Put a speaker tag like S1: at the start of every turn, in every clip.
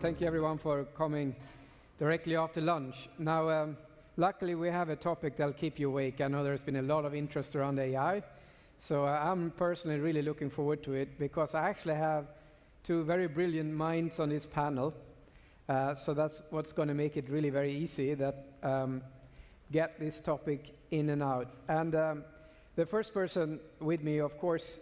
S1: Thank you everyone for coming directly after lunch. Now, luckily we have a topic that'll keep you awake. I know there's been a lot of interest around AI, so I'm personally really looking forward to it because I actually have two very brilliant minds on this panel. So that's what's going to make it really very easy that get this topic in and out. And the first person with me, of course,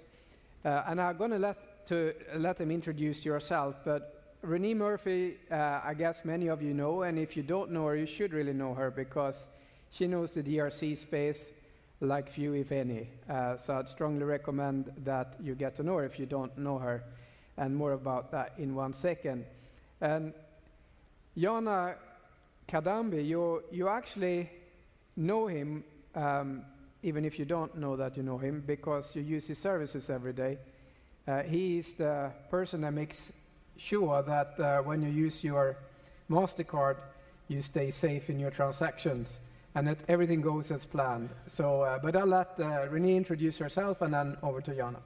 S1: and I'm going to let them introduce yourself, but Renee Murphy, I guess many of you know, and if you don't know her, you should really know her because she knows the GRC space like few, if any. So I'd strongly recommend that you get to know her if you don't know her, and more about that in 1 second. And Jana Kadambi, you actually know him, even if you don't know that you know him, because you use his services every day. He is the person that makes sure that when you use your MasterCard, you stay safe in your transactions and that everything goes as planned. So, but I'll let Renee introduce herself and then over to Jana.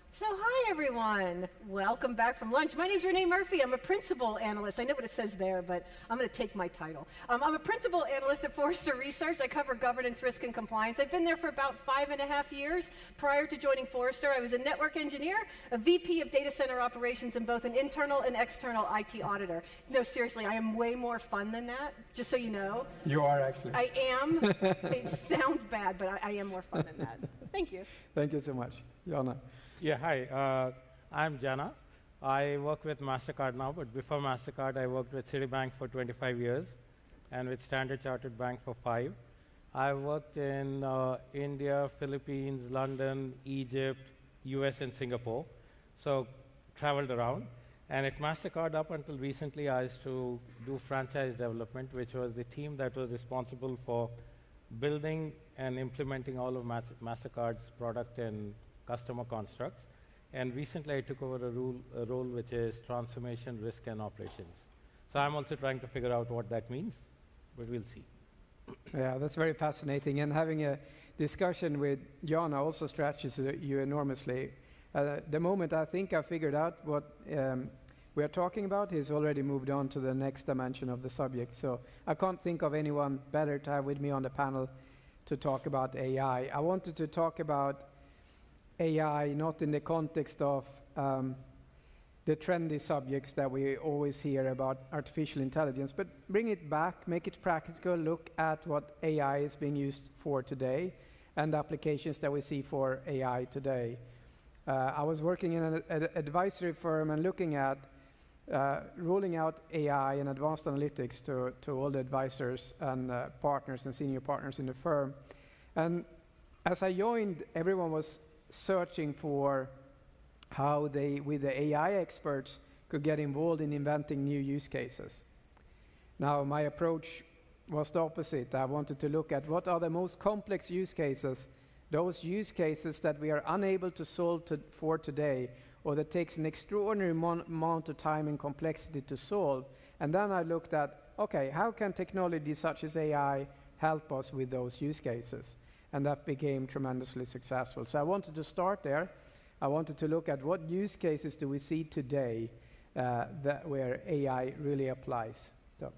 S2: So hi everyone, welcome back from lunch. My name is Renee Murphy. I'm a principal analyst. I know what it says there, but I'm going to take my title. I'm a principal analyst at Forrester Research. I cover governance, risk, and compliance. I've been there for about 5.5 years. Prior to joining Forrester, I was a network engineer, a VP of data center operations, and both an internal and external IT auditor. No, seriously, I am way more fun than that, just so you know.
S1: You are actually.
S2: I am. It sounds bad, but I am more fun than that. Thank you.
S1: Thank you so much. Jana.
S3: Yeah, hi. I'm Jana. I work with MasterCard now, but before MasterCard, I worked with Citibank for 25 years and with Standard Chartered Bank for 5. I worked in India, Philippines, London, Egypt, US, and Singapore. So traveled around. And at MasterCard, up until recently, I used to do franchise development, which was the team that was responsible for building and implementing all of MasterCard's product and customer constructs. And recently I took over a role which is transformation, risk, and operations. So I'm also trying to figure out what that means, but we'll see.
S1: Yeah, that's very fascinating. And having a discussion with Jana also stretches you enormously. The moment I think I figured out what we are talking about, he's already moved on to the next dimension of the subject. So I can't think of anyone better to have with me on the panel to talk about AI. I wanted to talk about AI, not in the context of the trendy subjects that we always hear about artificial intelligence, but bring it back, make it practical, look at what AI is being used for today and the applications that we see for AI today. I was working in an advisory firm and looking at rolling out AI and advanced analytics to all the advisors and partners and senior partners in the firm. And as I joined, everyone was searching for how they, with the AI experts, could get involved in inventing new use cases. Now, my approach was the opposite. I wanted to look at what are the most complex use cases, those use cases that we are unable to solve for today, or that takes an extraordinary amount of time and complexity to solve. And then I looked at, okay, how can technology such as AI help us with those use cases? And that became tremendously successful. So I wanted to start there. I wanted to look at what use cases do we see today where AI really applies. So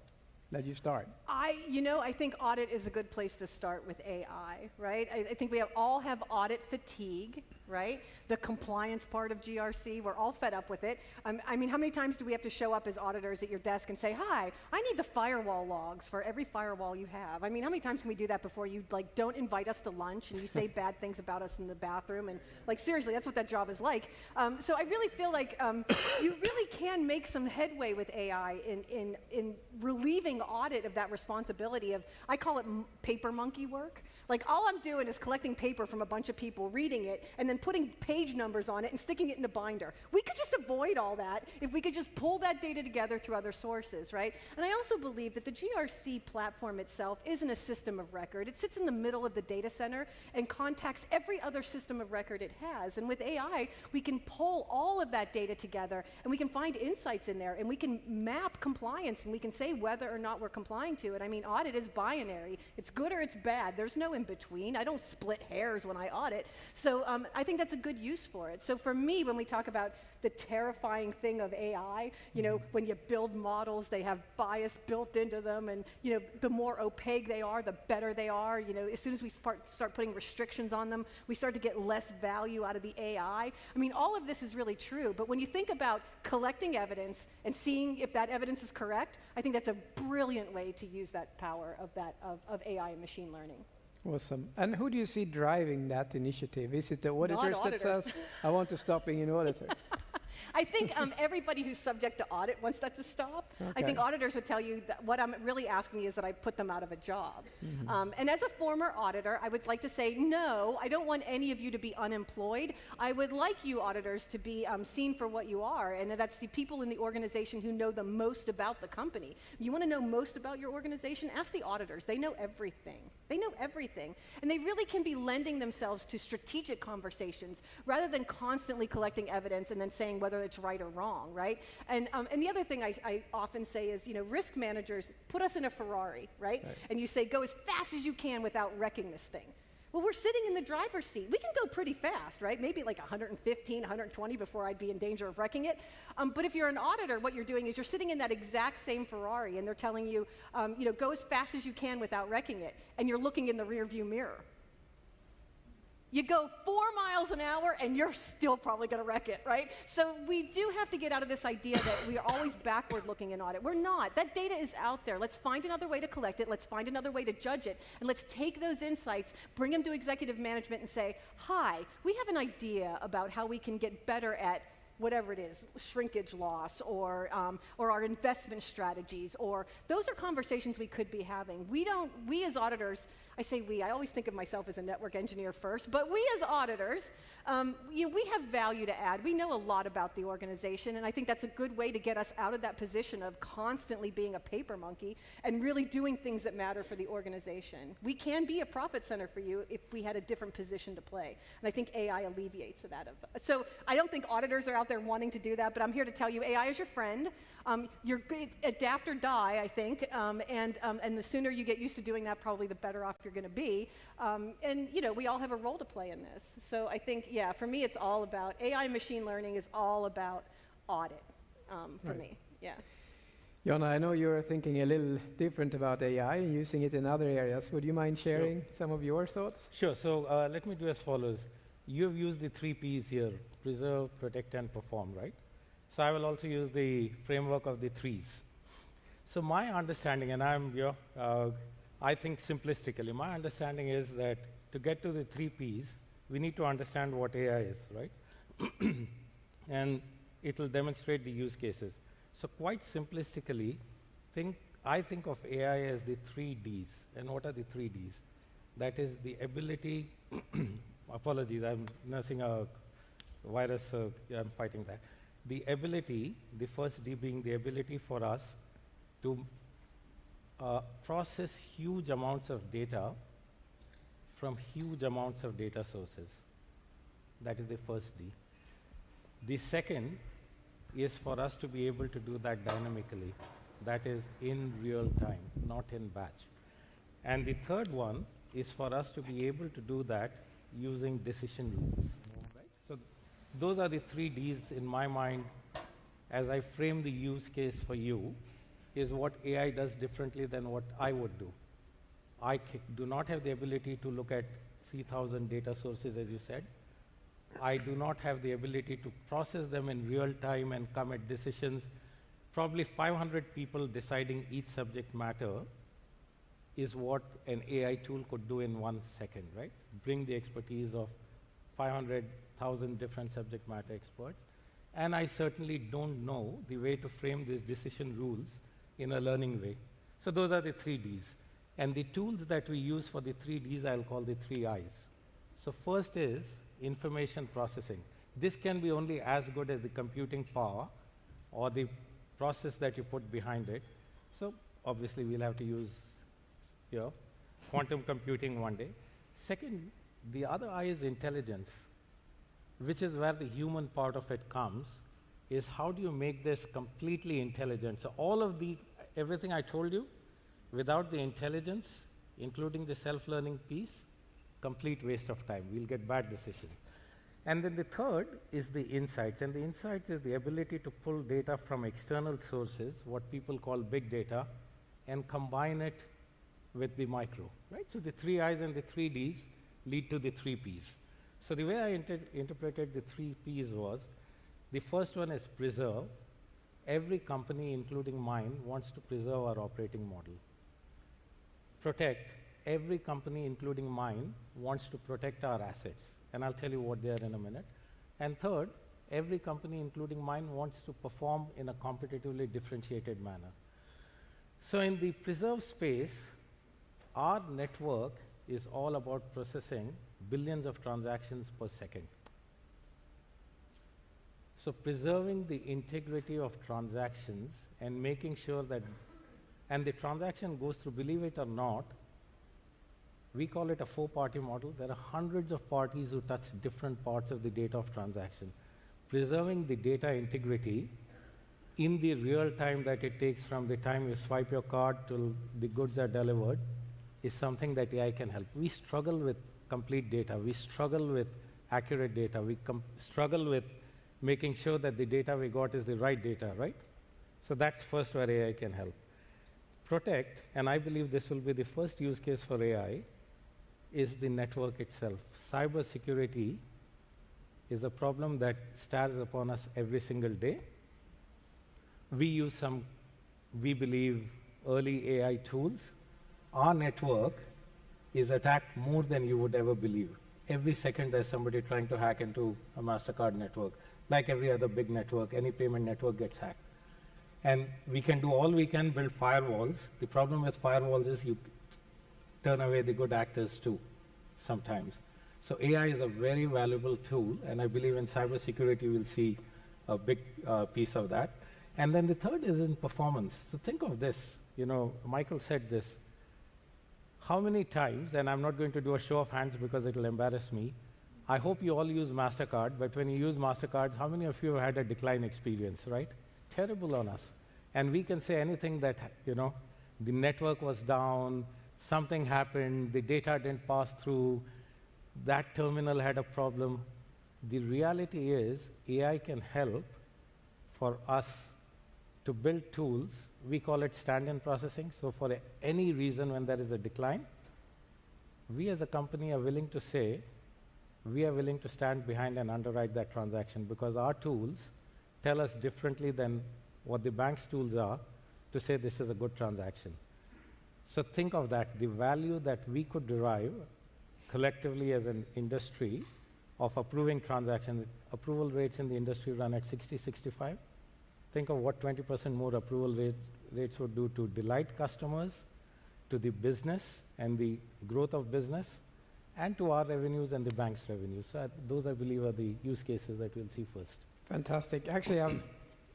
S1: let you start.
S2: I think audit is a good place to start with AI, right? I think we all have audit fatigue, right? The compliance part of GRC, we're all fed up with it. I mean, how many times do we have to show up as auditors at your desk and say, hi, I need the firewall logs for every firewall you have? I mean, how many times can we do that before you don't invite us to lunch and you say bad things about us in the bathroom? And seriously, that's what that job is like. So I really feel like you really can make some headway with AI in relieving audit of that responsibility of, I call it paper monkey work. Like, all I'm doing is collecting paper from a bunch of people, reading it, and then putting page numbers on it and sticking it in a binder. We could just avoid all that if we could just pull that data together through other sources, right? And I also believe that the GRC platform itself isn't a system of record. It sits in the middle of the data center and contacts every other system of record it has. And with AI, we can pull all of that data together, and we can find insights in there, and we can map compliance, and we can say whether or not we're complying to it. I mean, audit is binary. It's good or it's bad. There's no in between. I don't split hairs when I audit. So I think think that's a good use for it. So for me, when we talk about the terrifying thing of AI, you know, when you build models, they have bias built into them, and you know, the more opaque they are, the better they are. You know, as soon as we start putting restrictions on them, we start to get less value out of the AI. I mean, all of this is really true, but when you think about collecting evidence and seeing if that evidence is correct, I think that's a brilliant way to use that power of AI and machine learning.
S1: Awesome. And who do you see driving that initiative? Is it the auditors that
S2: auditors.
S1: says, I want to stop being an auditor?
S2: I think everybody who's subject to audit wants that to stop. I
S1: Okay.
S2: think auditors would tell you that what I'm really asking is that I put them out of a job. And as a former auditor, I would like to say, no, I don't want any of you to be unemployed. I would like you auditors to be seen for what you are, and that's the people in the organization who know the most about the company. You want to know most about your organization? Ask the auditors. They know everything. They know everything. And they really can be lending themselves to strategic conversations rather than constantly collecting evidence and then saying whether it's right or wrong, right? And the other thing I often say is, you know, risk managers, put us in a Ferrari, right? And you say, go as fast as you can without wrecking this thing. Well, we're sitting in the driver's seat. We can go pretty fast, right? Maybe like 115, 120 before I'd be in danger of wrecking it. But if you're an auditor, what you're doing is you're sitting in that exact same Ferrari, and they're telling you, you know, go as fast as you can without wrecking it, and you're looking in the rearview mirror. You go 4 miles an hour, and you're still probably going to wreck it, right? So we do have to get out of this idea that we are always backward looking in audit. We're not. That data is out there. Let's find another way to collect it. Let's find another way to judge it. And let's take those insights, bring them to executive management, and say, hi, we have an idea about how we can get better at whatever it is, shrinkage loss, or our investment strategies, or those are conversations we could be having. We as auditors, I say we, I always think of myself as a network engineer first, but we as auditors, you know, we have value to add. We know a lot about the organization, and I think that's a good way to get us out of that position of constantly being a paper monkey and really doing things that matter for the organization. We can be a profit center for you if we had a different position to play, and I think AI alleviates that. So I don't think auditors are out there wanting to do that, but I'm here to tell you AI is your friend. You're good, adapt or die, I think, and the sooner you get used to doing that, probably the better off you're going to be. And you know, we all have a role to play in this. So I think, yeah, for me, it's all about AI and machine learning is all about audit for me. Yeah.
S1: Jonna, I know you're thinking a little different about AI and using it in other areas. Would you mind sharing some of your thoughts?
S3: Sure. So let me do as follows. You've used the 3 Ps here: preserve, protect, and perform, right? So I will also use the framework of the 3s. So my understanding, and I think simplistically, my understanding is that to get to the 3 Ps, we need to understand what AI is, right? And it will demonstrate the use cases. So quite simplistically, I think of AI as the 3 Ds. And what are the 3 Ds? That is the ability, apologies, I'm nursing a virus, so I'm fighting that. The ability, the first D being the ability for us to process huge amounts of data from huge amounts of data sources. That is the first D. The second is for us to be able to do that dynamically. That is in real time, not in batch. And the third one is for us to be able to do that using decision rules. Right? So those are the 3 Ds in my mind as I frame the use case for you, is what AI does differently than what I would do. I do not have the ability to look at 3,000 data sources, as you said. I do not have the ability to process them in real time and come at decisions. Probably 500 people deciding each subject matter is what an AI tool could do in 1 second, right? Bring the expertise of 500,000 different subject matter experts. And I certainly don't know the way to frame these decision rules in a learning way. So those are the 3 Ds. And the tools that we use for the 3 Ds, I'll call the 3 Is. So first is information processing. This can be only as good as the computing power or the process that you put behind it. So obviously we'll have to use quantum computing one day. Second, the other I is intelligence, which is where the human part of it comes, is how do you make this completely intelligent? So all of everything I told you, without the intelligence, including the self-learning piece, complete waste of time. We'll get bad decisions. And then the third is the insights. And the insights is the ability to pull data from external sources, what people call big data, and combine it with the micro, right? So the 3 I's and the 3 D's lead to the 3 P's. So the way I interpreted the 3 P's was, the first one is preserve. Every company, including mine, wants to preserve our operating model. Protect. Every company, including mine, wants to protect our assets. And I'll tell you what they are in a minute. And third, every company, including mine, wants to perform in a competitively differentiated manner. So in the preserve space, our network is all about processing billions of transactions per second. So preserving the integrity of transactions and making sure that, and the transaction goes through, believe it or not, we call it a 4-party model. There are hundreds of parties who touch different parts of the data of transaction. Preserving the data integrity in the real time that it takes from the time you swipe your card till the goods are delivered is something that AI can help. We struggle with complete data. We struggle with accurate data. We struggle with making sure that the data we got is the right data, right? So that's first where AI can help. Protect, and I believe this will be the first use case for AI, is the network itself. Cybersecurity is a problem that stares upon us every single day. We use some, we believe, early AI tools. Our network is attacked more than you would ever believe. Every second there's somebody trying to hack into a MasterCard network. Like every other big network, any payment network gets hacked. And we can do all we can, build firewalls. The problem with firewalls is you turn away the good actors too, sometimes. So AI is a very valuable tool, and I believe in cybersecurity we'll see a big piece of that. And then the third is in performance. So think of this, you know, Michael said this. How many times, and I'm not going to do a show of hands because it'll embarrass me, I hope you all use MasterCard, but when you use MasterCards, how many of you have had a decline experience, right? Terrible on us. And we can say anything that, you know, the network was down, something happened, the data didn't pass through, that terminal had a problem. The reality is AI can help for us to build tools. We call it stand-in processing. So for any reason when there is a decline, we as a company are willing to say, we are willing to stand behind and underwrite that transaction because our tools tell us differently than what the bank's tools are to say this is a good transaction. So think of that, the value that we could derive collectively as an industry of approving transactions. Approval rates in the industry run at 60, 65. Think of what 20% more approval rates would do to delight customers, to the business and the growth of business, and to our revenues and the bank's revenues. So those, I believe, are the use cases that we'll see first.
S1: Fantastic. Actually, I've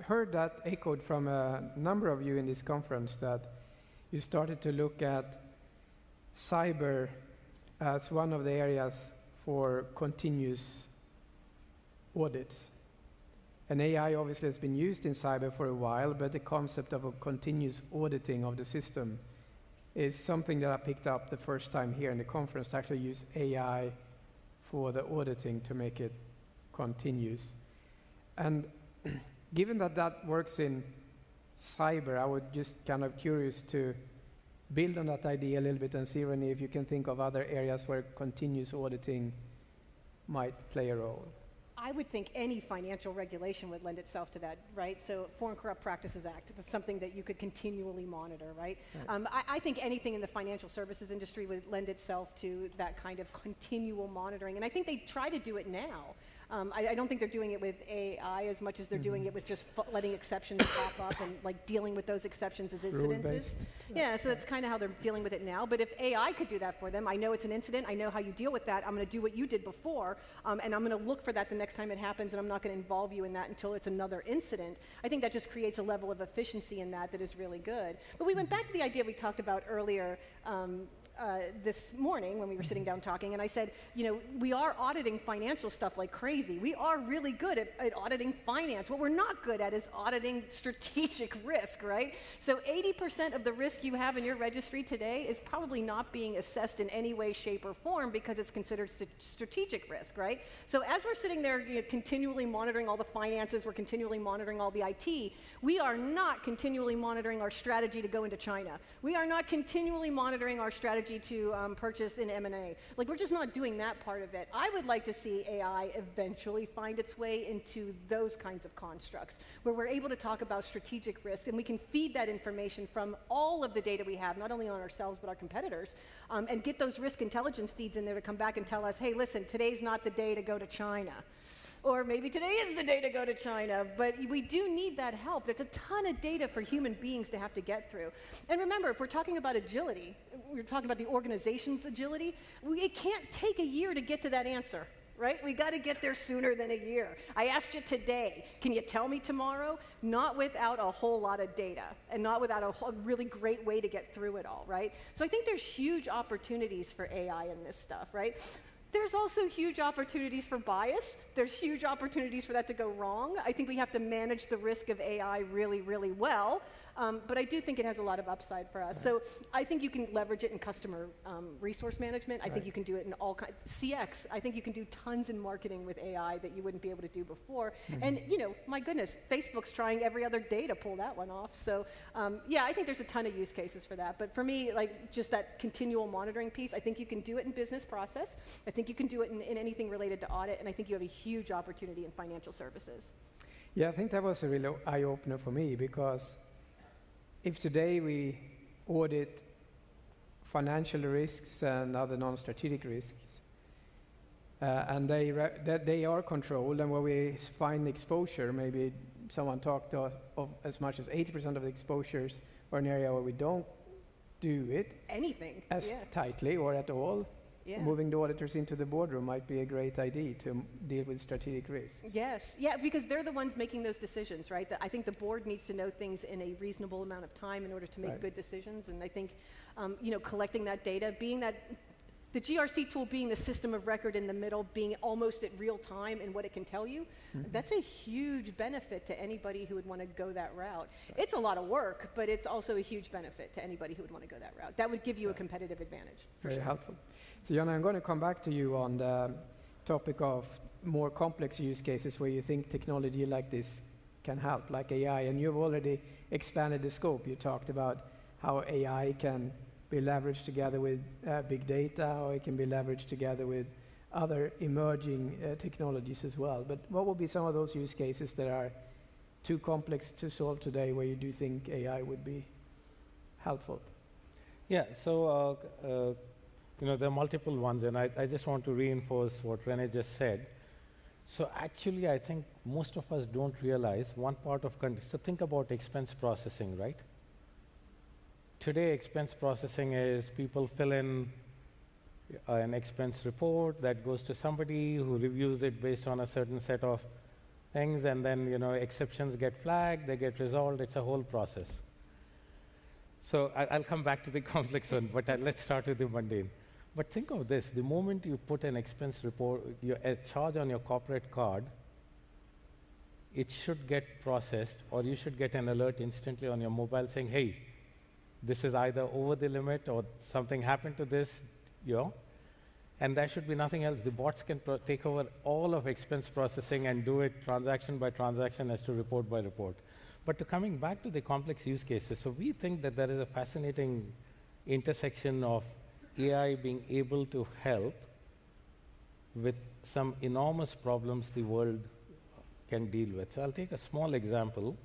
S1: heard that echoed from a number of you in this conference, that you started to look at cyber as one of the areas for continuous audits. And AI obviously has been used in cyber for a while, but the concept of a continuous auditing of the system is something that I picked up the first time here in the conference, to actually use AI for the auditing to make it continuous. And given that that works in cyber, I would just kind of curious to build on that idea a little bit and see, Renee, if you can think of other areas where continuous auditing might play a role.
S2: I would think any financial regulation would lend itself to that, right? So Foreign Corrupt Practices Act, that's something that you could continually monitor, right? I think anything in the financial services industry would lend itself to that kind of continual monitoring. And I think they try to do it now. I don't think they're doing it with AI as much as they're doing it with just letting exceptions pop up and like dealing with those exceptions as incidences. Yeah, so that's kind of how they're dealing with it now. But if AI could do that for them, I know it's an incident, I know how you deal with that, I'm going to do what you did before, and I'm going to look for that the next time it happens, and I'm not going to involve you in that until it's another incident. I think that just creates a level of efficiency in that that is really good. But we went back to the idea we talked about earlier, this morning when we were sitting down talking, and I said, we are auditing financial stuff like crazy. We are really good at auditing finance. What we're not good at is auditing strategic risk, right? So 80% of the risk you have in your registry today is probably not being assessed in any way, shape, or form because it's considered strategic risk, right? So as we're sitting there continually monitoring all the finances, we're continually monitoring all the IT, we are not continually monitoring our strategy to go into China. We are not continually monitoring our strategy to purchase in M&A. Like, we're just not doing that part of it. I would like to see AI eventually find its way into those kinds of constructs, where we're able to talk about strategic risk, and we can feed that information from all of the data we have, not only on ourselves, but our competitors, and get those risk intelligence feeds in there to come back and tell us, hey, listen, today's not the day to go to China. Or maybe today is the day to go to China, but we do need that help. There's a ton of data for human beings to have to get through. And remember, if we're talking about agility, we're talking about the organization's agility, it can't take a year to get to that answer, right? We got to get there sooner than a year. I asked you today, can you tell me tomorrow? Not without a whole lot of data, and not without a really great way to get through it all, right? So I think there's huge opportunities for AI in this stuff, right? There's also huge opportunities for bias. There's huge opportunities for that to go wrong. I think we have to manage the risk of AI really, really well. But I do think it has a lot of upside for us. Right. So I think you can leverage it in customer resource management. I think you can do it in all kinds. CX, I think you can do tons in marketing with AI that you wouldn't be able to do before. And my goodness, Facebook's trying every other day to pull that one off. So yeah, I think there's a ton of use cases for that. But for me, like just that continual monitoring piece, I think you can do it in business process. I think you can do it in anything related to audit. And I think you have a huge opportunity in financial services.
S1: Yeah, I think that was a real eye-opener for me, because if today we audit financial risks and other non-strategic risks, and they are controlled, and where we find exposure, maybe someone talked of as much as 80% of the exposures are an area where we don't do it
S2: anything
S1: as tightly or at all. Yeah. Moving the auditors into the boardroom might be a great idea to deal with strategic risks.
S2: Yes, yeah, because they're the ones making those decisions, right? I think the board needs to know things in a reasonable amount of time in order to make good decisions. And I think, collecting that data, being that the GRC tool being the system of record in the middle, being almost at real time in what it can tell you, that's a huge benefit to anybody who would want to go that route. Right. It's a lot of work, but it's also a huge benefit to anybody who would want to go that route. That would give you a competitive advantage.
S1: Very helpful. So Jana, I'm going to come back to you on the topic of more complex use cases where you think technology like this can help, like AI, and you've already expanded the scope. You talked about how AI can be leveraged together with big data, how it can be leveraged together with other emerging technologies as well. But what would be some of those use cases that are too complex to solve today where you do think AI would be helpful?
S3: Yeah, so there are multiple ones, and I just want to reinforce what Renee just said. So actually, I think most of us don't realize one part of so think about expense processing, right? Today, expense processing is people fill in an expense report that goes to somebody who reviews it based on a certain set of things, and then exceptions get flagged, they get resolved. It's a whole process. So I'll come back to the complex one, but let's start with the mundane. But think of this, the moment you put an expense report, a charge on your corporate card, it should get processed, or you should get an alert instantly on your mobile saying, hey, this is either over the limit or something happened to this, and there should be nothing else. The bots can take over all of expense processing and do it transaction by transaction as to report by report. But coming back to the complex use cases, so we think that there is a fascinating intersection of AI being able to help with some enormous problems the world can deal with. So I'll take a small example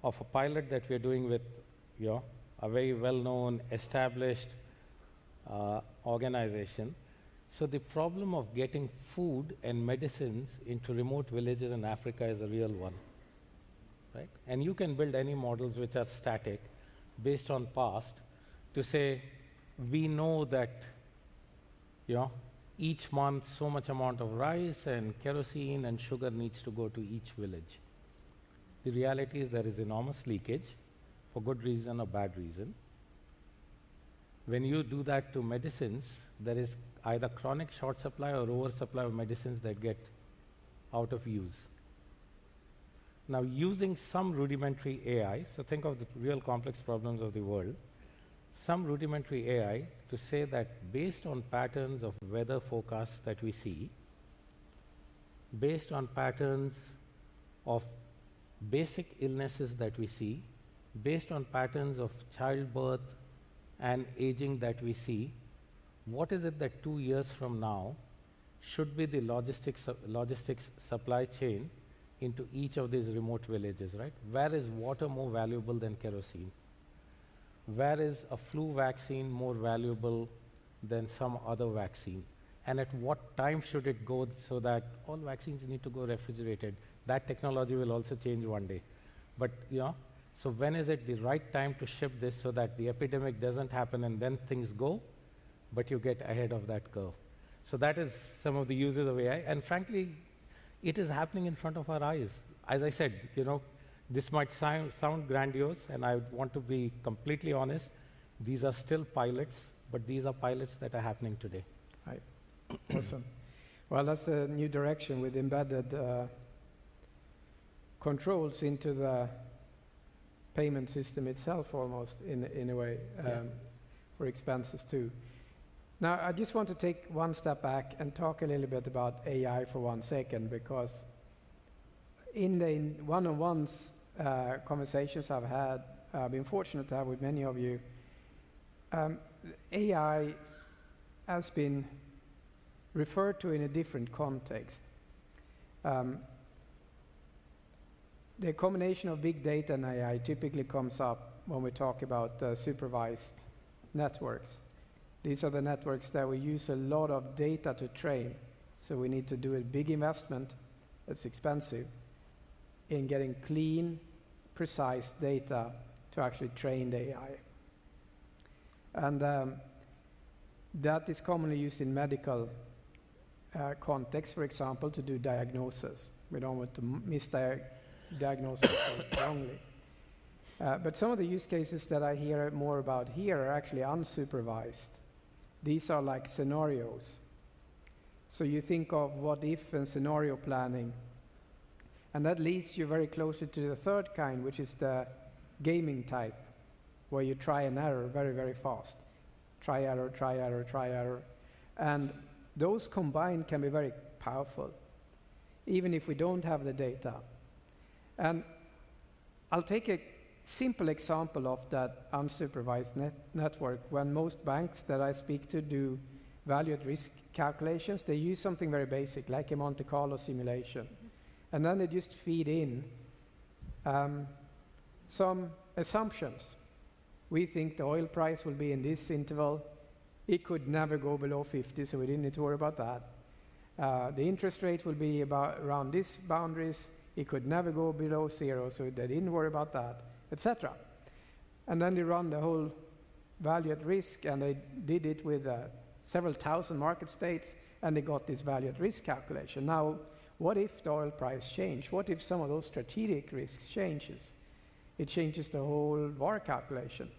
S3: of a pilot that we're doing with a very well-known, established organization. So the problem of getting food and medicines into remote villages in Africa is a real one, right? And you can build any models which are static based on past to say, we know that, each month so much amount of rice and kerosene and sugar needs to go to each village. The reality is there is enormous leakage for good reason or bad reason. When you do that to medicines, there is either chronic short supply or oversupply of medicines that get out of use. Now, using some rudimentary AI, so think of the real complex problems of the world, some rudimentary AI to say that based on patterns of weather forecasts that we see, based on patterns of basic illnesses that we see, based on patterns of childbirth and aging that we see, what is it that 2 years from now should be the logistics supply chain into each of these remote villages, right? Where is water more valuable than kerosene? Where is a flu vaccine more valuable than some other vaccine? And at what time should it go so that all vaccines need to go refrigerated? That technology will also change one day. But, so when is it the right time to ship this so that the epidemic doesn't happen and then things go, but you get ahead of that curve? So that is some of the uses of AI. And frankly, it is happening in front of our eyes. As I said, this might sound grandiose, and I want to be completely honest. These are still pilots, but these are pilots that are happening today.
S1: Right. Awesome. Well, that's a new direction with embedded controls into the payment system itself, almost in a way, for expenses too. Now, I just want to take one step back and talk a little bit about AI for 1 second, because in the one-on-ones conversations I've had, I've been fortunate to have with many of you, AI has been referred to in a different context. The combination of big data and AI typically comes up when we talk about supervised networks. These are the networks that we use a lot of data to train. So we need to do a big investment that's expensive in getting clean, precise data to actually train the AI. And that is commonly used in medical context, for example, to do diagnosis. We don't want to misdiagnose people wrongly. But some of the use cases that I hear more about here are actually unsupervised. These are like scenarios. So you think of what if and scenario planning. And that leads you very closely to the third kind, which is the gaming type, where you try and error very, very fast. Try, error, try, error, try, error. And those combined can be very powerful, even if we don't have the data. And I'll take a simple example of that unsupervised network. When most banks that I speak to do value at risk calculations, they use something very basic, like a Monte Carlo simulation. And then they just feed in some assumptions. We think the oil price will be in this interval. It could never go below 50, so we didn't need to worry about that. The interest rate will be around these boundaries. It could never go below 0, so they didn't worry about that, etc. And then they run the whole value at risk, and they did it with several thousand market states, and they got this value at risk calculation. Now, what if the oil price changed? What if some of those strategic risks changes? It changes the whole VAR calculation.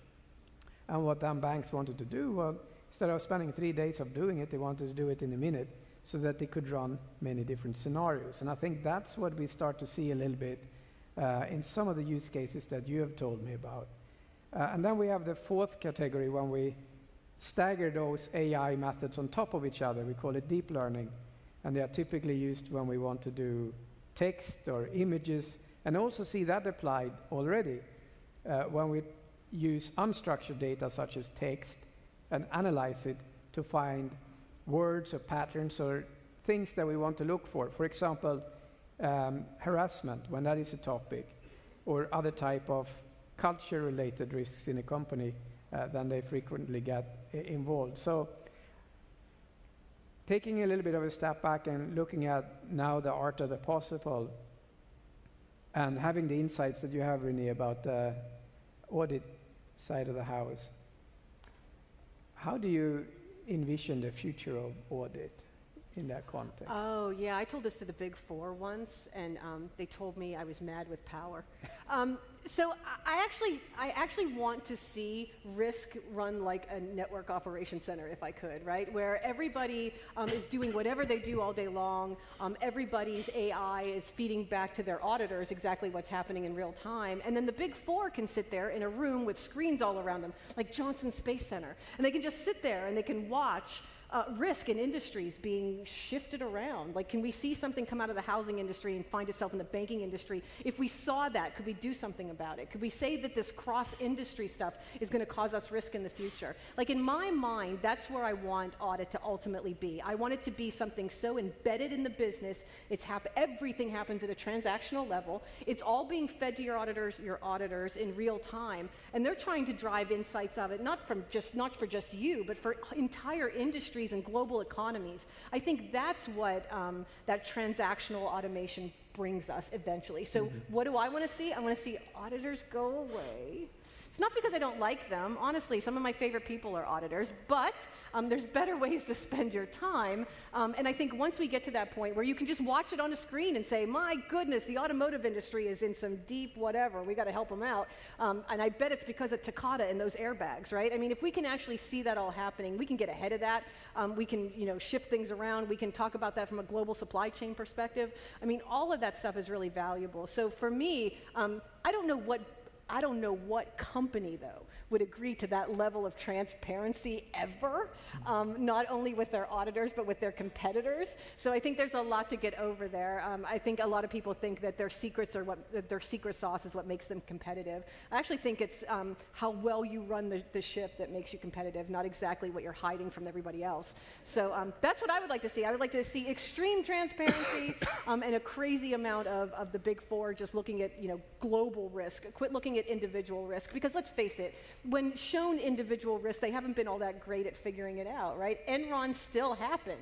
S1: And what then banks wanted to do, well, instead of spending 3 days of doing it, they wanted to do it in a minute so that they could run many different scenarios. And I think that's what we start to see a little bit in some of the use cases that you have told me about. And then we have the fourth category when we stagger those AI methods on top of each other. We call it deep learning. And they are typically used when we want to do text or images, and also see that applied already when we use unstructured data such as text and analyze it to find words or patterns or things that we want to look for. For example, harassment, when that is a topic, or other type of culture-related risks in a company, then they frequently get involved. So taking a little bit of a step back and looking at now the art of the possible, and having the insights that you have, René, about the audit side of the house, how do you envision the future of audit? in that context?
S2: Oh, yeah, I told this to the Big Four once, and they told me I was mad with power. So I actually want to see risk run like a network operations center, if I could, right? Where everybody is doing whatever they do all day long. Everybody's AI is feeding back to their auditors exactly what's happening in real time. And then the Big Four can sit there in a room with screens all around them, like Johnson Space Center. And they can just sit there and they can watch risk in industries being shifted around. Like, can we see something come out of the housing industry and find itself in the banking industry? If we saw that, could we do something about it? Could we say that this cross-industry stuff is going to cause us risk in the future? Like, in my mind, that's where I want audit to ultimately be. I want it to be something so embedded in the business, everything happens at a transactional level. It's all being fed to your auditors in real time, and they're trying to drive insights of it, not for just you, but for entire industries and global economies. I think that's what that transactional automation brings us eventually. So what do I want to see? I want to see auditors go away. It's not because I don't like them. Honestly, some of my favorite people are auditors, but there's better ways to spend your time. And I think once we get to that point where you can just watch it on a screen and say, my goodness, the automotive industry is in some deep whatever, we got to help them out. And I bet it's because of Takata and those airbags, right? I mean, if we can actually see that all happening, we can get ahead of that. We can, shift things around. We can talk about that from a global supply chain perspective. I mean, all of that stuff is really valuable. So for me, I don't know what company, though, would agree to that level of transparency ever, not only with their auditors, but with their competitors. So I think there's a lot to get over there. I think a lot of people think that their secret sauce is what makes them competitive. I actually think it's how well you run the ship that makes you competitive, not exactly what you're hiding from everybody else. So that's what I would like to see. I would like to see extreme transparency and a crazy amount of the Big Four just looking at global risk. Quit looking at individual risk, because let's face it, when shown individual risk, they haven't been all that great at figuring it out, right? Enron still happened,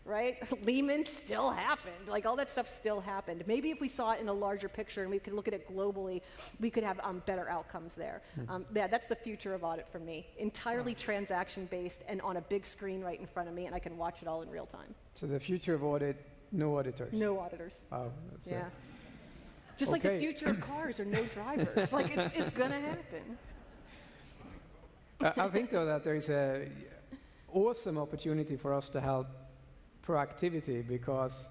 S2: right? Lehman still happened. Like, all that stuff still happened. Maybe if we saw it in a larger picture and we could look at it globally, we could have better outcomes there. Yeah, that's the future of audit for me. Entirely transaction-based and on a big screen right in front of me, and I can watch it all in real time.
S1: So the future of audit, no auditors?
S2: No auditors.
S1: Oh, that's
S2: yeah. Just like the future of cars or no drivers. Like, it's going to happen.
S1: I think, though, that there is an awesome opportunity for us to help proactivity, because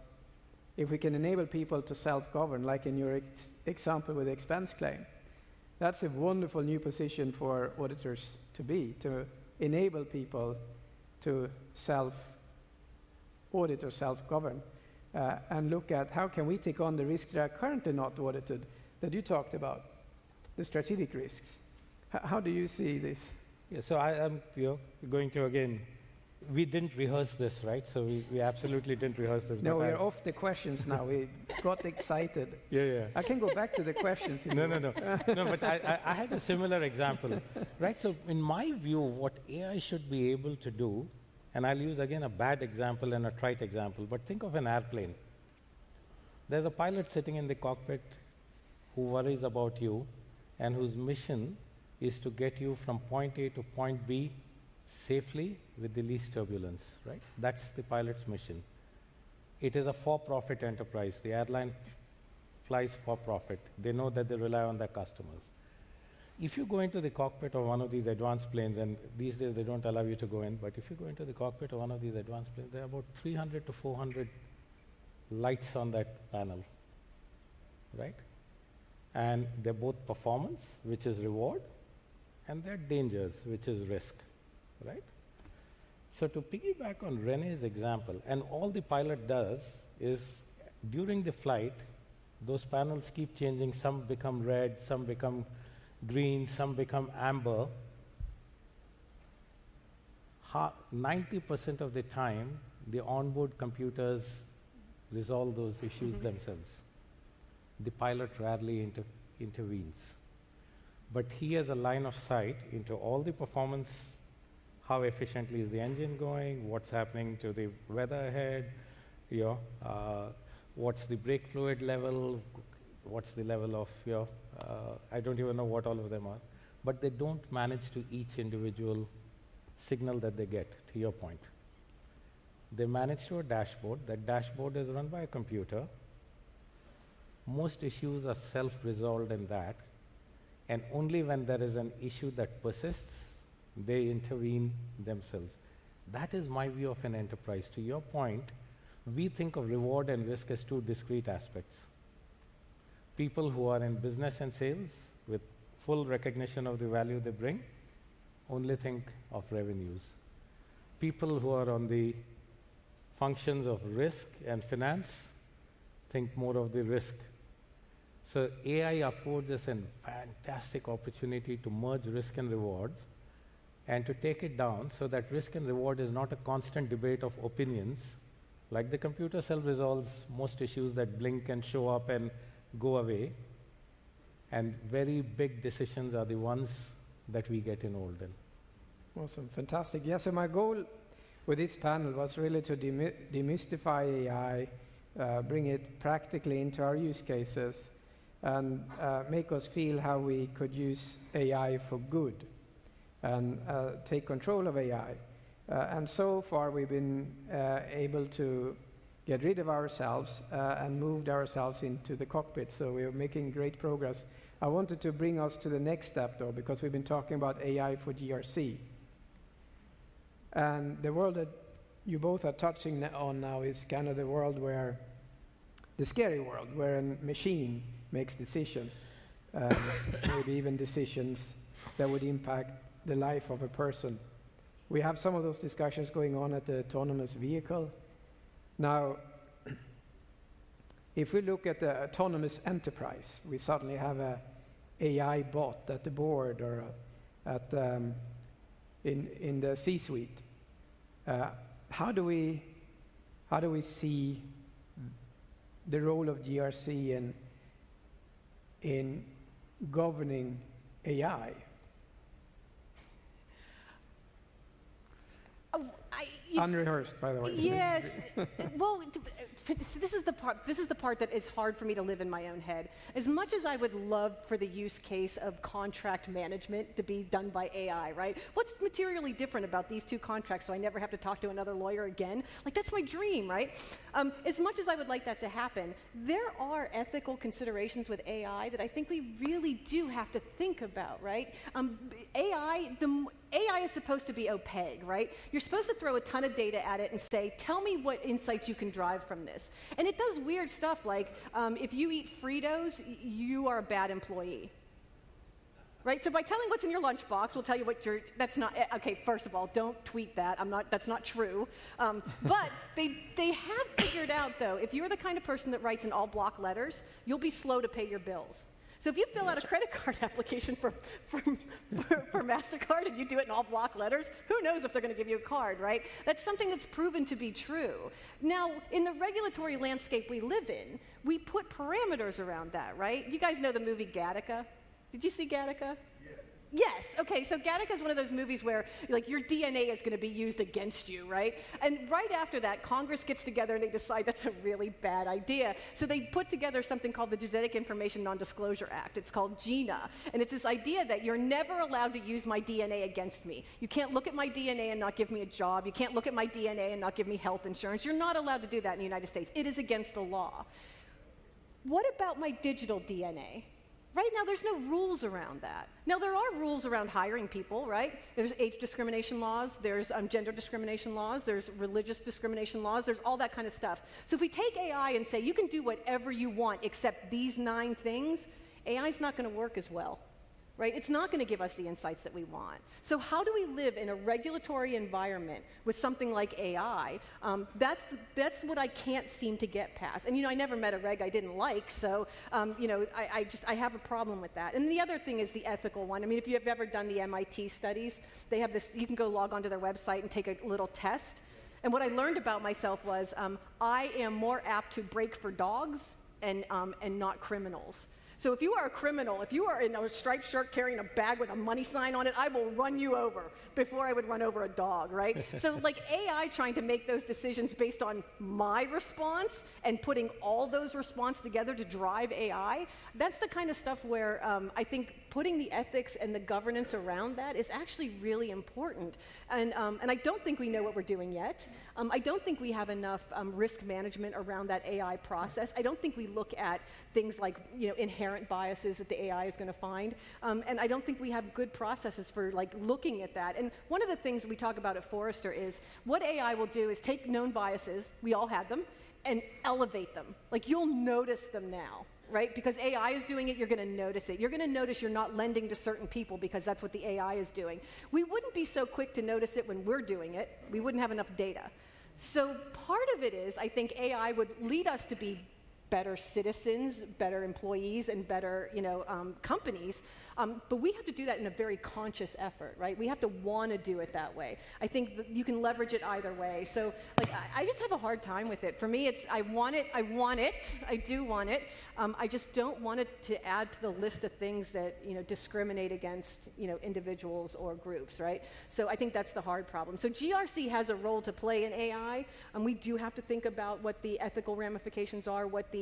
S1: if we can enable people to self-govern, like in your example with the expense claim, that's a wonderful new position for auditors to be, to enable people to self-audit or self-govern. And look at how can we take on the risks that are currently not audited, that you talked about, the strategic risks. How do you see this?
S3: Yeah, so I'm going to, again, we didn't rehearse this, right? So we absolutely didn't rehearse this.
S1: No, we're off the questions now. We got excited.
S3: Yeah.
S1: I can go back to the questions.
S3: No, but I had a similar example, right? So in my view, what AI should be able to do, and I'll use, again, a bad example and a trite example, but think of an airplane. There's a pilot sitting in the cockpit who worries about you and whose mission is to get you from point A to point B safely with the least turbulence, right? That's the pilot's mission. It is a for-profit enterprise. The airline flies for profit. They know that they rely on their customers. If you go into the cockpit of one of these advanced planes, and these days they don't allow you to go in, but if you go into the cockpit of one of these advanced planes, there are about 300 to 400 lights on that panel, right? And they're both performance, which is reward, and they're dangers, which is risk, right? So to piggyback on René's example, and all the pilot does is, during the flight, those panels keep changing. Some become red, some become green, some become amber. 90% of the time, the onboard computers resolve those issues themselves. The pilot rarely intervenes. But he has a line of sight into all the performance, how efficiently is the engine going, what's happening to the weather ahead, what's the brake fluid level, what's the level of, I don't even know what all of them are. But they don't manage to each individual signal that they get, to your point. They manage to a dashboard. That dashboard is run by a computer. Most issues are self-resolved in that, and only when there is an issue that persists, they intervene themselves. That is my view of an enterprise. To your point, we think of reward and risk as two discrete aspects. People who are in business and sales with full recognition of the value they bring only think of revenues. People who are on the functions of risk and finance think more of the risk. So AI affords us a fantastic opportunity to merge risk and rewards and to take it down so that risk and reward is not a constant debate of opinions. Like the computer self-resolves most issues that blink and show up and go away, and very big decisions are the ones that we get involved in.
S1: Awesome, fantastic. Yeah, so my goal with this panel was really to demystify AI, bring it practically into our use cases, and make us feel how we could use AI for good and take control of AI. And so far we've been able to get rid of ourselves and moved ourselves into the cockpit, so we're making great progress. I wanted to bring us to the next step though, because we've been talking about AI for GRC. And the world that you both are touching on now is kind of the world where, the scary world, where a machine makes decisions, maybe even decisions that would impact the life of a person. We have some of those discussions going on at the autonomous vehicle. Now, if we look at the autonomous enterprise, we suddenly have a AI bot at the board or at in the C-suite. How do we see the role of GRC in governing AI? Unrehearsed, by the way.
S2: Yes. Well, this is the part that is hard for me to live in my own head. As much as I would love for the use case of contract management to be done by AI, right? What's materially different about these two contracts so I never have to talk to another lawyer again? Like, that's my dream, right? As much as I would like that to happen, there are ethical considerations with AI that I think we really do have to think about, right? AI is supposed to be opaque, right? You're supposed to throw a ton of data at it and say, tell me what insights you can drive from this. And it does weird stuff like, if you eat Fritos, you are a bad employee. Right? So by telling what's in your lunchbox, we'll tell you what that's not, okay, first of all, don't tweet that. That's not true. But they have figured out, though, if you're the kind of person that writes in all block letters, you'll be slow to pay your bills. So if you fill out a credit card application for MasterCard and you do it in all block letters, who knows if they're going to give you a card, right? That's something that's proven to be true. Now, in the regulatory landscape we live in, we put parameters around that, right? You guys know the movie Gattaca? Did you see Gattaca? Yes. Okay, so Gattaca is one of those movies where, like, your DNA is going to be used against you, right? And right after that, Congress gets together and they decide that's a really bad idea. So they put together something called the Genetic Information Non-Disclosure Act. It's called GINA. And it's this idea that you're never allowed to use my DNA against me. You can't look at my DNA and not give me a job. You can't look at my DNA and not give me health insurance. You're not allowed to do that in the United States. It is against the law. What about my digital DNA? Right now, there's no rules around that. Now, there are rules around hiring people, right? There's age discrimination laws, there's gender discrimination laws, there's religious discrimination laws, there's all that kind of stuff. So if we take AI and say, you can do whatever you want except these 9 things, AI's not going to work as well, right? It's not going to give us the insights that we want. So how do we live in a regulatory environment with something like AI? That's what I can't seem to get past. And, I never met a reg I didn't like, so, I have a problem with that. And the other thing is the ethical one. I mean, if you have ever done the MIT studies, they have this, you can go log onto their website and take a little test. And what I learned about myself was I am more apt to break for dogs and not criminals. So if you are a criminal, if you are in a striped shirt carrying a bag with a money sign on it, I will run you over before I would run over a dog, right? So like AI trying to make those decisions based on my response and putting all those responses together to drive AI, that's the kind of stuff where I think putting the ethics and the governance around that is actually really important. And I don't think we know what we're doing yet. I don't think we have enough risk management around that AI process. I don't think we look at things like inherent biases that the AI is going to find. And I don't think we have good processes for looking at that. And one of the things that we talk about at Forrester is what AI will do is take known biases, we all had them, and elevate them. You'll notice them now, right? Because AI is doing it, you're going to notice it. You're going to notice you're not lending to certain people because that's what the AI is doing. We wouldn't be so quick to notice it when we're doing it. We wouldn't have enough data. So part of it is, I think AI would lead us to be better citizens, better employees, and better companies. But we have to do that in a very conscious effort, right? We have to want to do it that way. I think that you can leverage it either way. So I just have a hard time with it. For me, it's I want it, I do want it. I just don't want it to add to the list of things that discriminate against individuals or groups, right? So I think that's the hard problem. So GRC has a role to play in AI, and we do have to think about what the ethical ramifications are, what the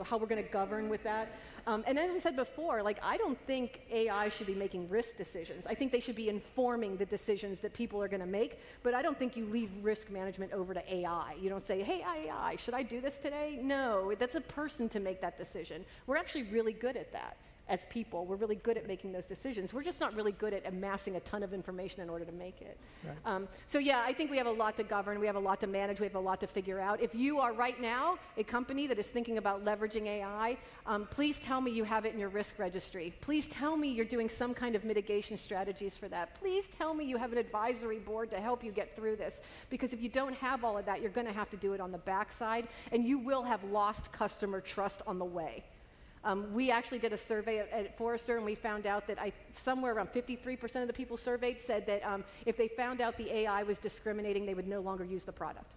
S2: how we're going to govern with that. And as I said before, I don't think AI should be making risk decisions. I think they should be informing the decisions that people are going to make, but I don't think you leave risk management over to AI. You don't say, hey, AI, should I do this today? No, that's a person to make that decision. We're actually really good at that. As people, we're really good at making those decisions. We're just not really good at amassing a ton of information in order to make it. Right. So yeah, I think we have a lot to govern, we have a lot to manage, we have a lot to figure out. If you are right now a company that is thinking about leveraging AI, please tell me you have it in your risk registry. Please tell me you're doing some kind of mitigation strategies for that. Please tell me you have an advisory board to help you get through this. Because if you don't have all of that, you're going to have to do it on the backside, and you will have lost customer trust on the way. We actually did a survey at Forrester, and we found out that somewhere around 53% of the people surveyed said that if they found out the AI was discriminating, they would no longer use the product.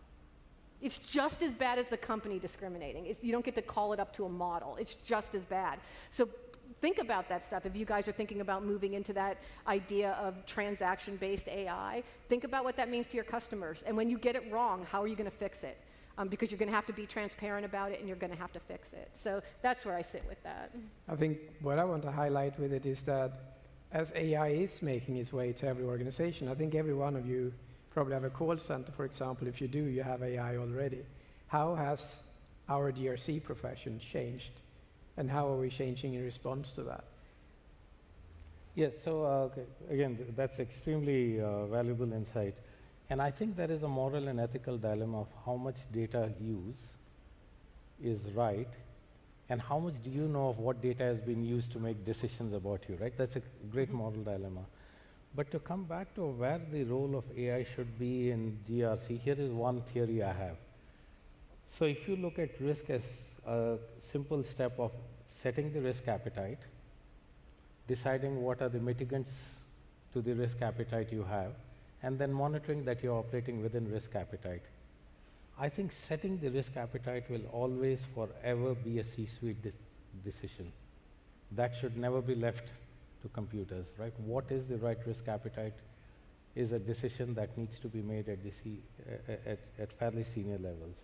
S2: It's just as bad as the company discriminating. You don't get to call it up to a model. It's just as bad. So think about that stuff. If you guys are thinking about moving into that idea of transaction-based AI, think about what that means to your customers. And when you get it wrong, how are you going to fix it? Because you're going to have to be transparent about it, and you're going to have to fix it. So that's where I sit with that. I
S1: think what I want to highlight with it is that as AI is making its way to every organization, I think every one of you probably have a call center, for example. If you do, you have AI already. How has our GRC profession changed, and how are we changing in response to that?
S3: Yes, so okay. Again, that's extremely valuable insight. And I think there is a moral and ethical dilemma of how much data use is right, and how much do you know of what data has been used to make decisions about you, right? That's a great moral dilemma. But to come back to where the role of AI should be in GRC, here is one theory I have. So if you look at risk as a simple step of setting the risk appetite, deciding what are the mitigants to the risk appetite you have, and then monitoring that you're operating within risk appetite. I think setting the risk appetite will always forever be a C-suite decision. That should never be left to computers, right? What is the right risk appetite is a decision that needs to be made at, at fairly senior levels.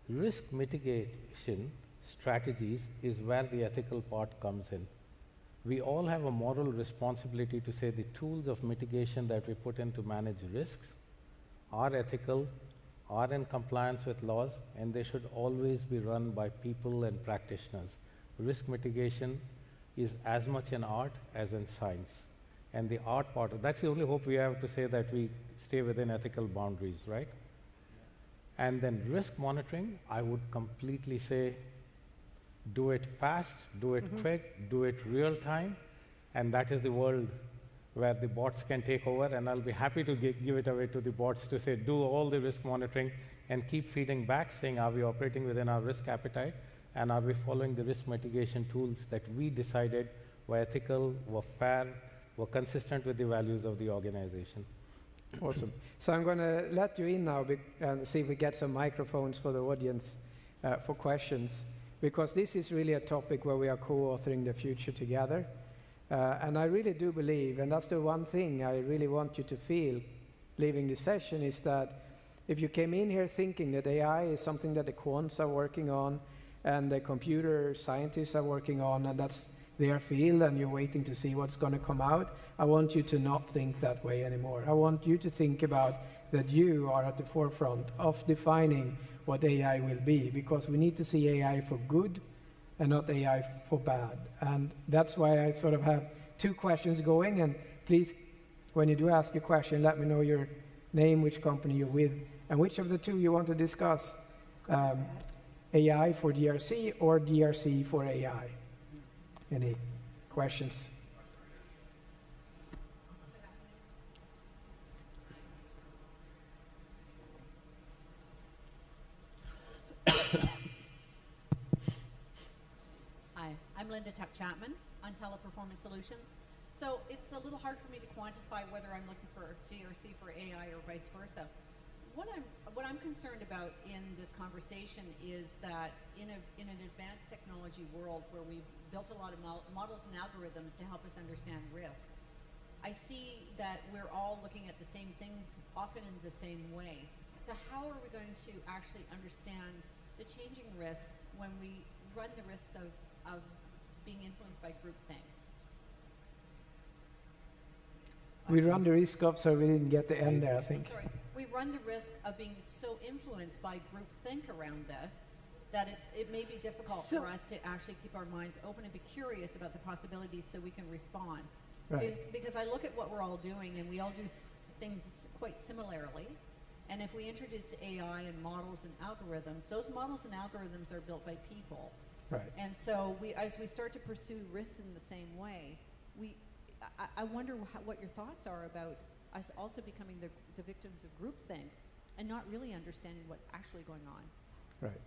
S3: Risk mitigation strategies is where the ethical part comes in. We all have a moral responsibility to say the tools of mitigation that we put in to manage risks are ethical, are in compliance with laws, and they should always be run by people and practitioners. Risk mitigation is as much an art as in science. And the art part, that's the only hope we have to say that we stay within ethical boundaries, right? And then risk monitoring, I would completely say, do it fast, do it quick, do it real time, and that is the world where the bots can take over, and I'll be happy to give it away to the bots to say, do all the risk monitoring and keep feeding back, saying, are we operating within our risk appetite, and are we following the risk mitigation tools that we decided were ethical, were fair, were consistent with the values of the organization.
S1: Awesome. So I'm going to let you in now and see if we get some microphones for the audience for questions. Because this is really a topic where we are co-authoring the future together. And I really do believe, and that's the one thing I really want you to feel leaving this session, is that if you came in here thinking that AI is something that the quants are working on, and the computer scientists are working on, and that's their field and you're waiting to see what's going to come out. I want you to not think that way anymore. I want you to think about that you are at the forefront of defining what AI will be, because we need to see AI for good and not AI for bad. And that's why I sort of have two questions going, and please, when you do ask a question, let me know your name, which company you're with, and which of the two you want to discuss, AI for GRC or GRC for AI. Any questions?
S4: Hi, I'm Linda Tuck-Chapman, Untitled Performance Solutions. So it's a little hard for me to quantify whether I'm looking for GRC for AI or vice versa. What I'm concerned about in this conversation is that in an advanced technology world where we've built a lot of models and algorithms to help us understand risk, I see that we're all looking at the same things often in the same way. So how are we going to actually understand the changing risks when we run the risks of being influenced by groupthink?
S1: We run the risk of, so we didn't get the end there, I think.
S4: Sorry. We run the risk of being so influenced by groupthink around this that it may be difficult for us to actually keep our minds open and be curious about the possibilities so we can respond.
S1: Right.
S4: Because I look at what we're all doing, and we all do things quite similarly. And if we introduce AI and models and algorithms, those models and algorithms are built by people.
S1: Right.
S4: And so as we start to pursue risks in the same way, I wonder what your thoughts are about us also becoming the victims of groupthink and not really understanding what's actually going on.
S1: Right.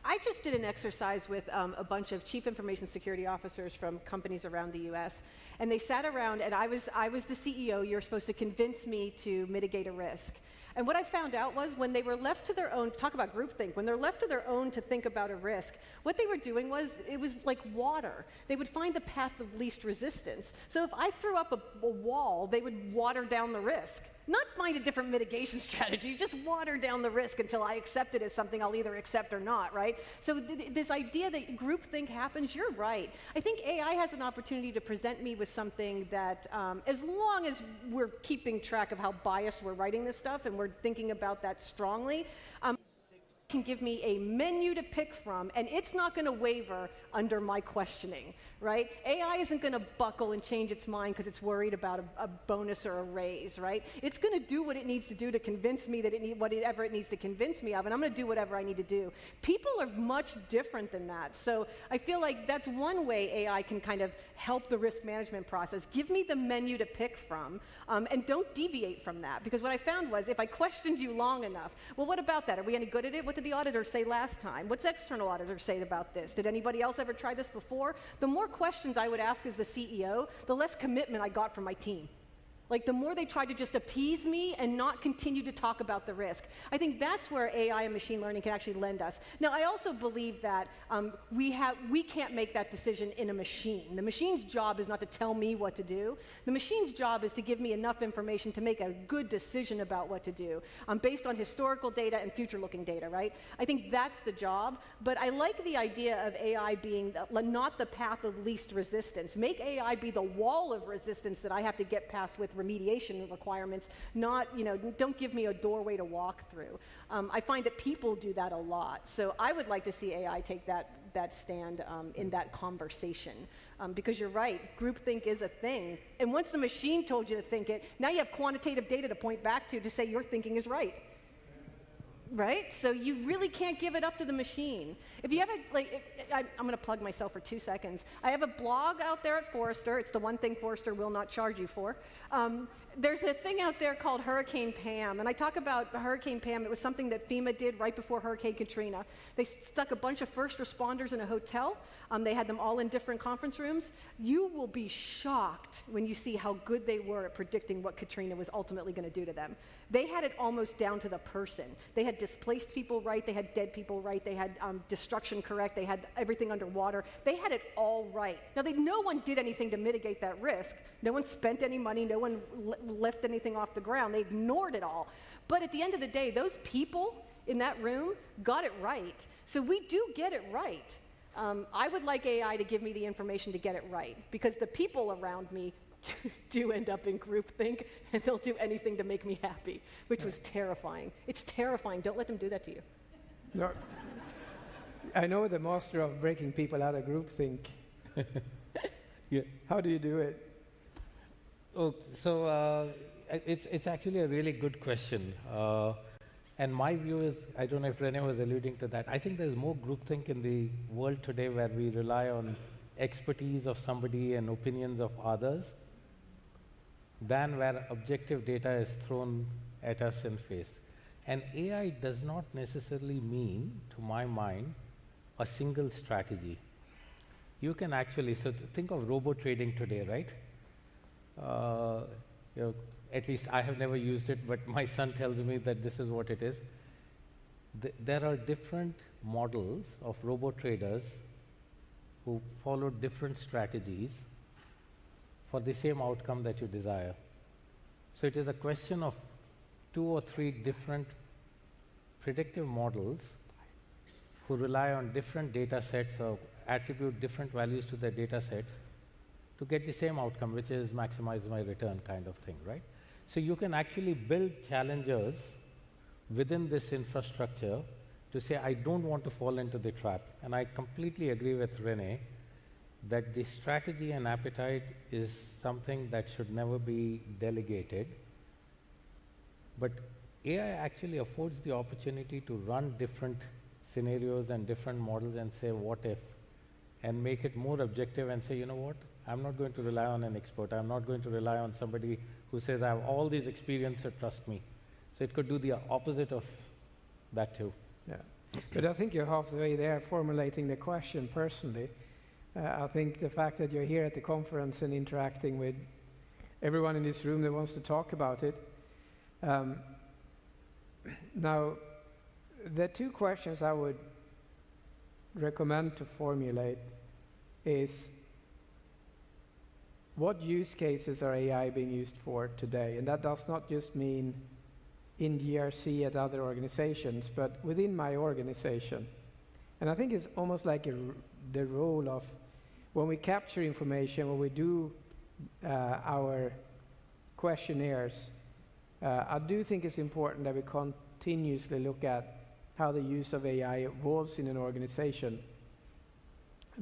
S2: I just did an exercise with a bunch of chief information security officers from companies around the US, and they sat around, and I was the CEO. You're supposed to convince me to mitigate a risk. And what I found out was when they were left to their own, talk about groupthink, when they're left to their own to think about a risk, what they were doing was, it was like water. They would find the path of least resistance. So if I threw up a wall, they would water down the risk. Not find a different mitigation strategy, just water down the risk until I accept it as something I'll either accept or not, right? So this idea that groupthink happens, you're right. I think AI has an opportunity to present me with something that, as long as we're keeping track of how biased we're writing this stuff and we're thinking about that strongly, can give me a menu to pick from, and it's not going to waver under my questioning, right? AI isn't going to buckle and change its mind because it's worried about a bonus or a raise, right? It's going to do what it needs to do to convince me that whatever it needs to convince me of, and I'm going to do whatever I need to do. People are much different than that, so I feel like that's one way AI can kind of help the risk management process. Give me the menu to pick from, and don't deviate from that, because what I found was if I questioned you long enough, well, what about that? Are we any good at it? What did the auditor say last time? What's external auditors say about this? Did anybody else ever try this before? The more questions I would ask as the CEO, the less commitment I got from my team. Like the more they tried to just appease me and not continue to talk about the risk. I think that's where AI and machine learning can actually lend us. Now, I also believe that we can't make that decision in a machine. The machine's job is not to tell me what to do. The machine's job is to give me enough information to make a good decision about what to do, based on historical data and future-looking data, right? I think that's the job, but I like the idea of AI being not the path of least resistance. Make AI be the wall of resistance that I have to get past with remediation requirements, not, don't give me a doorway to walk through. I find that people do that a lot. So I would like to see AI take that stand in that conversation. Because you're right, groupthink is a thing. And once the machine told you to think it, now you have quantitative data to point back to say your thinking is right. Right? So you really can't give it up to the machine. If you have I'm going to plug myself for 2 seconds. I have a blog out there at Forrester. It's the one thing Forrester will not charge you for. There's a thing out there called Hurricane Pam, and I talk about Hurricane Pam. It was something that FEMA did right before Hurricane Katrina. They stuck a bunch of first responders in a hotel. They had them all in different conference rooms. You will be shocked when you see how good they were at predicting what Katrina was ultimately going to do to them. They had it almost down to the person. They had displaced people right, they had dead people right, they had destruction correct, they had everything underwater. They had it all right. Now, no one did anything to mitigate that risk. No one spent any money, no one lifted anything off the ground. They ignored it all. But at the end of the day, those people in that room got it right. So we do get it right. I would like AI to give me the information to get it right, because the people around me do end up in groupthink, and they'll do anything to make me happy, which was terrifying. It's terrifying. Don't let them do that to you.
S1: No. I know the master of breaking people out of groupthink.
S3: Yeah.
S1: How do you do it?
S3: Oh, so it's actually a really good question. And my view is, I don't know if Rene was alluding to that, I think there's more groupthink in the world today where we rely on expertise of somebody and opinions of others than where objective data is thrown at us in face. And AI does not necessarily mean, to my mind, a single strategy. You can actually, so think of robo trading today, right? You know, at least I have never used it, but my son tells me that this is what it is. There are different models of robo traders who follow different strategies for the same outcome that you desire. So it is a question of 2 or 3 different predictive models who rely on different data sets or attribute different values to their data sets to get the same outcome, which is maximize my return kind of thing, right? So you can actually build challengers within this infrastructure to say, I don't want to fall into the trap. And I completely agree with Rene that the strategy and appetite is something that should never be delegated. But AI actually affords the opportunity to run different scenarios and different models and say, what if? And make it more objective and say, you know what? I'm not going to rely on an expert. I'm not going to rely on somebody who says, I have all these experiences, trust me. So it could do the opposite of that too.
S1: Yeah. But I think you're halfway there formulating the question personally. I think the fact that you're here at the conference and interacting with everyone in this room that wants to talk about it. Now, the 2 questions I would recommend to formulate is, what use cases are AI being used for today? And that does not just mean in GRC at other organizations, but within my organization. And I think it's almost like the role of when we capture information, when we do our questionnaires, I do think it's important that we continuously look at how the use of AI evolves in an organization,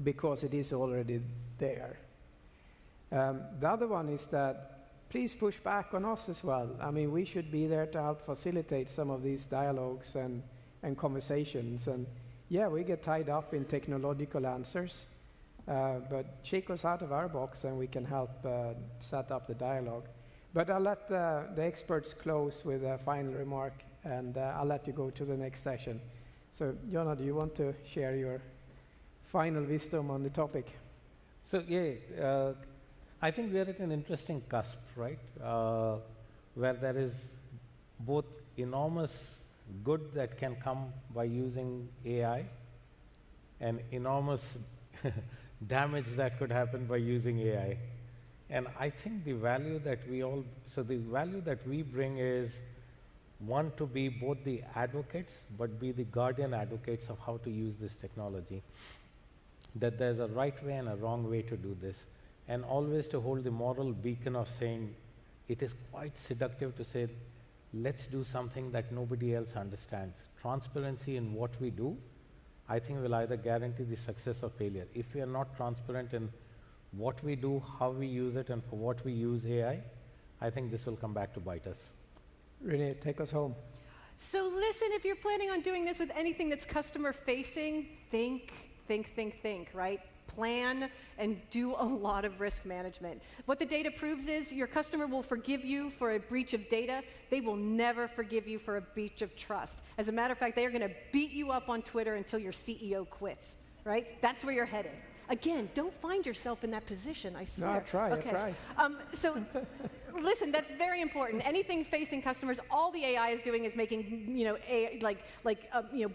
S1: because it is already there. The other one is that please push back on us as well. I mean, we should be there to help facilitate some of these dialogues and conversations. And yeah, we get tied up in technological answers, but shake us out of our box and we can help set up the dialogue. But I'll let the experts close with a final remark, and I'll let you go to the next session. So, Jonna, do you want to share your final wisdom on the topic?
S3: So, yeah, I think we are at an interesting cusp, right? Where there is both enormous good that can come by using AI and enormous damage that could happen by using AI. And I think the value that the value that we bring is, one, to be both the advocates, but be the guardian advocates of how to use this technology. That there's a right way and a wrong way to do this. And always to hold the moral beacon of saying, it is quite seductive to say, let's do something that nobody else understands. Transparency in what we do, I think, will either guarantee the success or failure. If we are not transparent in what we do, how we use it, and for what we use AI, I think this will come back to bite us.
S1: Renee, take us home.
S2: So listen, if you're planning on doing this with anything that's customer facing, think, right? Plan and do a lot of risk management. What the data proves is your customer will forgive you for a breach of data. They will never forgive you for a breach of trust. As a matter of fact, they are going to beat you up on Twitter until your CEO quits, right? That's where you're headed. Again, don't find yourself in that position, I swear.
S1: No, I try.
S2: So listen, that's very important. Anything facing customers, all the AI is doing is making,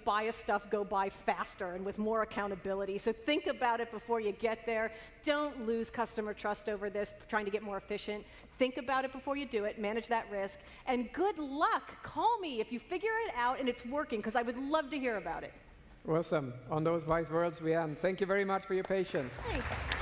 S2: biased stuff go by faster and with more accountability. So think about it before you get there. Don't lose customer trust over this, trying to get more efficient. Think about it before you do it, manage that risk, and good luck. Call me if you figure it out and it's working, because I would love to hear about it.
S1: Awesome. On those wise words we end. Thank you very much for your patience.
S2: Thanks.